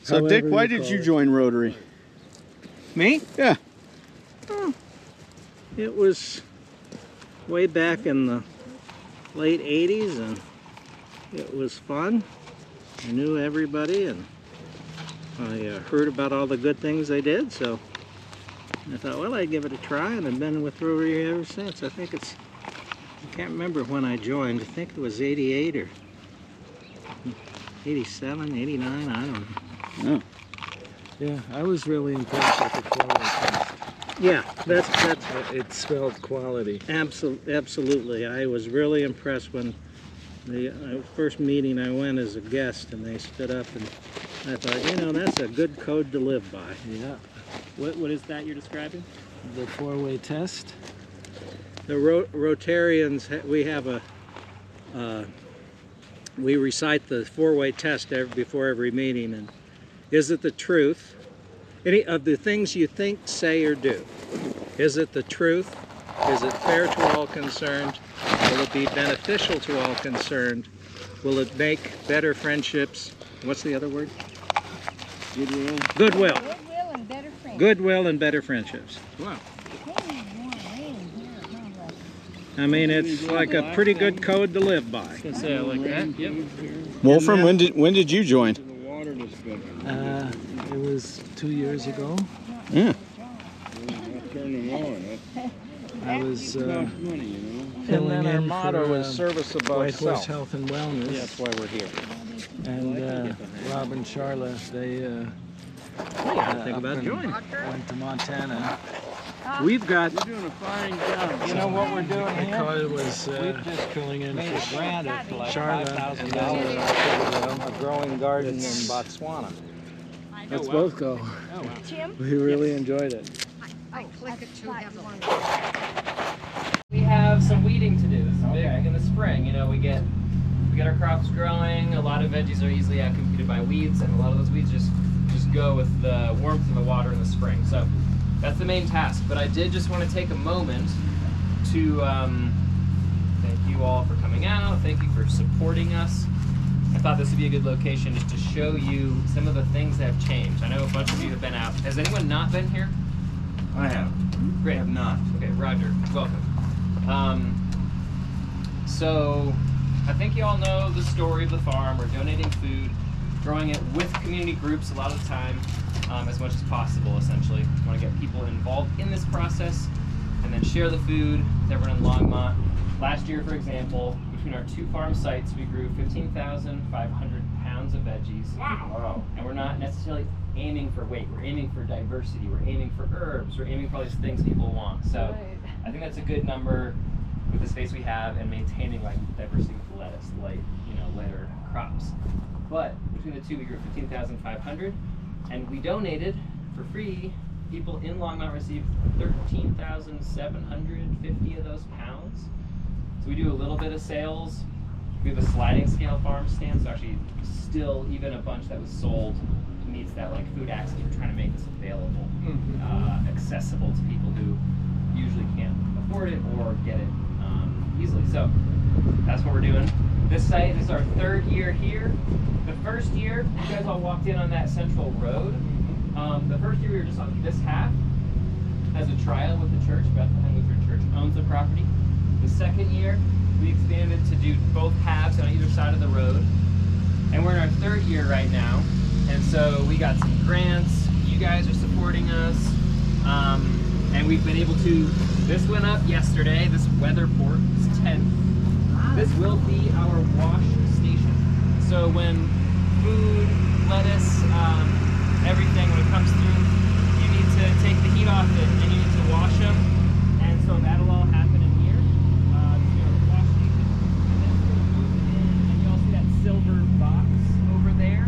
So Dick, why did you join Rotary? Me? Yeah. Oh, it was way back in the late 80s, and it was fun. I knew everybody, and I heard about all the good things they did, so I thought, well, I'd give it a try, and I've been with Rotary ever since. I think it's, I can't remember when I joined. I think it was 88 or 87, 89, I don't know. Oh. Yeah, I was really impressed with the quality test. Yeah, that's It spelled quality. absolutely. I was really impressed when the first meeting I went as a guest, and they stood up, and I thought, you know, that's a good code to live by. Yeah. What is that you're describing? The four-way test. The Rotarians, we have a, we recite the four-way test before every meeting, and is it the truth? Any of the things you think, say, or do. Is it the truth? Is it fair to all concerned? Will it be beneficial to all concerned? Will it make better friendships? What's the other word? Goodwill. Goodwill. Goodwill and better friends. Goodwill and better friendships. Wow. I mean, it's like a pretty good code to live by. Gonna say I like that. Yep. Wolfram, when did you join? It was 2 years ago. Yeah. I was And filling then our in motto for is service above White Horse self. Health and Wellness. Yeah, that's why we're here. And Rob and Charlotte, they Think about joining. went to Montana. We've got, You're doing a fine job. You know what we're doing here? Because it was We've just filling in made a for grant of like Charlotte $5,000 a growing garden in It's- Botswana. Let's both go. Oh wow. Tim? We really enjoyed it. I click it too heavily. We have some weeding to do. This is big in the spring. You know, we get our crops growing. A lot of veggies are easily outcompeted by weeds, and a lot of those weeds just go with the warmth of the water in the spring. So that's the main task. But I did just want to take a moment to thank you all for coming out. Thank you for supporting us. I thought this would be a good location just to show you some of the things that have changed. I know a bunch of you have been out. Has anyone not been here? I have. Great. I have not. Okay, Roger, welcome. So I think you all know the story of the farm. We're donating food, growing it with community groups a lot of the time, as much as possible, essentially. We want to get people involved in this process and then share the food with everyone in Longmont. Last year, for example, between our two farm sites, we grew 15,500 pounds of veggies. Wow. And we're not necessarily aiming for weight. We're aiming for diversity. We're aiming for herbs. We're aiming for all these things people want. So I think that's a good number with the space we have and maintaining like diversity with lettuce, lighter crops. But between the two, we grew 15,500, and we donated for free. People in Longmont received 13,750 of those pounds. So we do a little bit of sales. We have a sliding scale farm stand, so actually still even a bunch that was sold meets that like food access. We're trying to make this available, accessible to people who usually can't afford it or get it easily. So that's what we're doing. This site is our third year here. The first year, you guys all walked in on that central road. The first year we were just on this half as a trial with the church. Bethlehem Lutheran Church owns the property. The second year, we expanded to do both halves on either side of the road. And we're in our third year right now. And so we got some grants. You guys are supporting us. And we've been able to, this went up yesterday, this weather port, this tent. This will be our wash station. So when food, lettuce, everything, when it comes through, you need to take the heat off it and you need to wash them. And so that'll all happen in here. This is our wash station. And then we're gonna move in, and you'll see that silver box over there.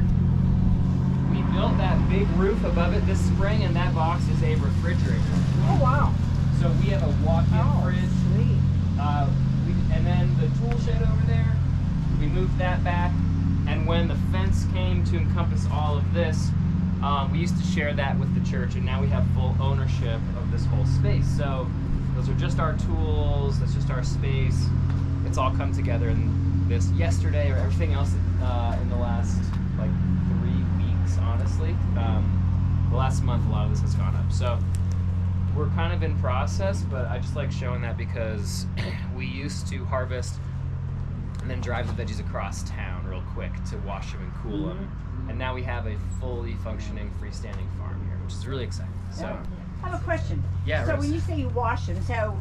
We built that big roof above it this spring, and that box is a refrigerator. Oh, wow. So we have a walk-in fridge. Sweet. And then the tool shed over there, we moved that back. And when the fence came to encompass all of this, we used to share that with the church, and now we have full ownership of this whole space. So those are just our tools, that's just our space. It's all come together in this yesterday, or everything else in the last like 3 weeks this, honestly. The last month, a lot of this has gone up. So we're kind of in process, but I just like showing that because we used to harvest and then drive the veggies across town real quick to wash them and cool them. And now we have a fully functioning freestanding farm here, which is really exciting. So I have a question. yeah, So Rose. when you say you wash them, so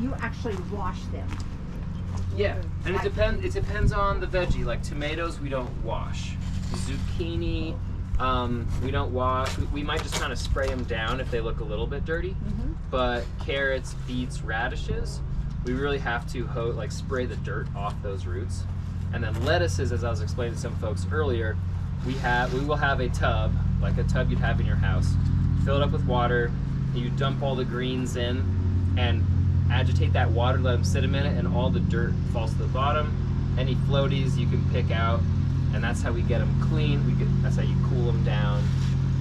you actually wash them? Yeah, and it depends on the veggie. Like tomatoes, we don't wash. Zucchini, we don't wash. We might just kind of spray them down if they look a little bit dirty. But carrots, beets, radishes, we really have to spray the dirt off those roots. And then lettuces, as I was explaining to some folks earlier, we will have a tub, like a tub you'd have in your house. Fill it up with water. You dump all the greens in, and agitate that water, let them sit a minute, and all the dirt falls to the bottom. Any floaties you can pick out, and that's how we get them clean. That's how you cool them down,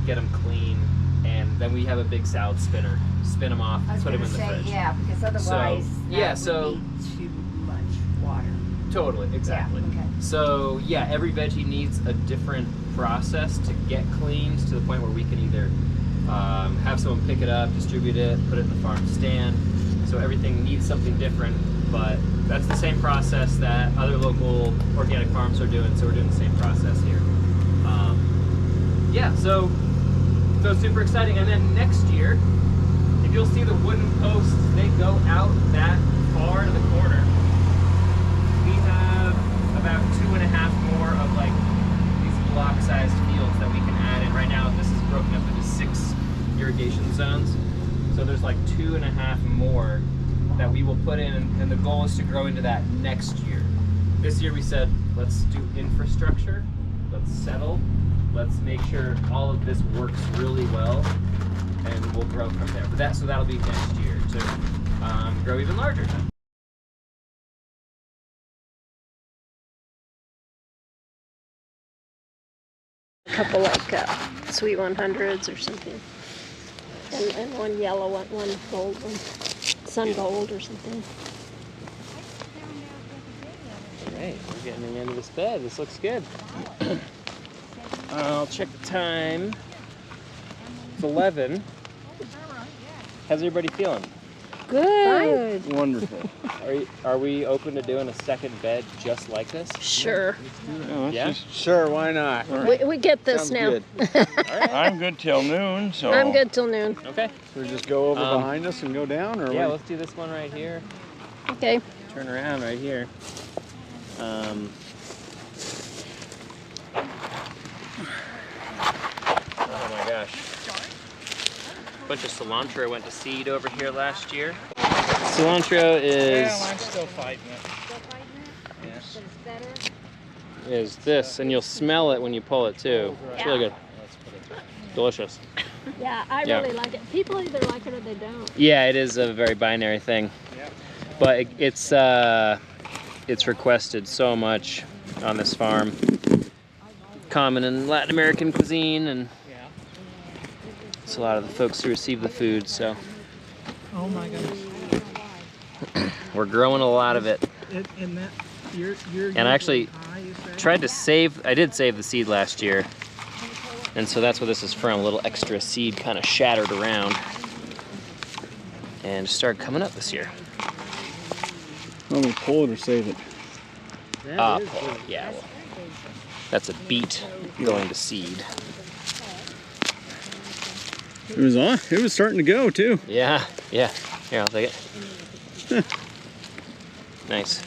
get them clean, and then we have a big salad spinner. Spin them off, put them in the fridge. Yeah, because otherwise so would be too much water. Totally, exactly. Yeah, okay. So yeah, every veggie needs a different process to get cleaned to the point where we can either have someone pick it up, distribute it, put it in the farm stand. So everything needs something different, but that's the same process that other local organic farms are doing, so we're doing the same process here. Yeah, so it's super exciting. And then next year, if you'll see the wooden posts, they go out that far to the corner. We have about 2.5 more of like these block-sized fields that we can add in. Right now, this is broken up into 6 irrigation zones. So there's like 2.5 more that we will put in, and the goal is to grow into that next year. This year we said, let's do infrastructure, let's settle, let's make sure all of this works really well, and we'll grow from there. But so that'll be next year to grow even larger. A couple like sweet 100s or something. And one yellow one, one gold one. Sun gold or something. Alright, we're getting to the end of this bed. This looks good. I'll check the time. It's 11. How's everybody feeling? Good. Wonderful. Are we open to doing a second bed just like this? Sure. Yeah? Sure, why not? We get this Sounds now. good. I'm good till noon, so. I'm good till noon. Okay. So we just go over behind us and go down, or Yeah, what? let's do this one right here. Okay. Turn around right here. Oh my gosh. Bunch of cilantro went to seed over here last year. Cilantro is still fighting it. Yes. Is this, and you'll smell it when you pull it too. It's really good. Delicious. Yeah, I Yeah. really like it. People either like it or they don't. Yeah, it is a very binary thing. But it's requested so much on this farm. Common in Latin American cuisine, and it's a lot of the folks who receive the food, so. Oh my goodness. We're growing a lot of it. And that, you're And I actually tried to save, I did save the seed last year. And so that's what this is from, a little extra seed kind of shattered around. And started coming up this year. Want me to pull it or save it? Pull it, yeah. Well, that's a beet going to seed. It was on. It was starting to go too. Yeah, yeah. Here, I'll take it. Nice.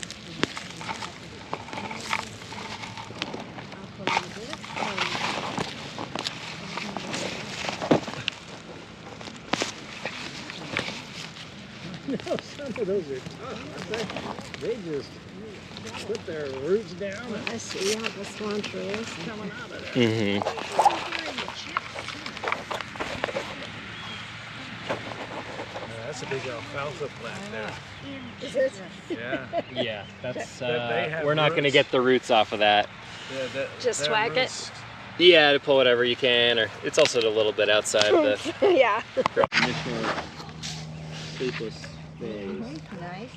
No, some of those are tough. They just put their roots down. I see how the cilantro is. Coming out of there. That's a big alfalfa plant there. Is it? Yeah. Yeah, that's, They have we're not going to roots. get the roots off of that. Just their whack it? roots- Yeah, to pull whatever you can, or it's also a little bit outside of the Yeah. Initial sleepless days. Nice.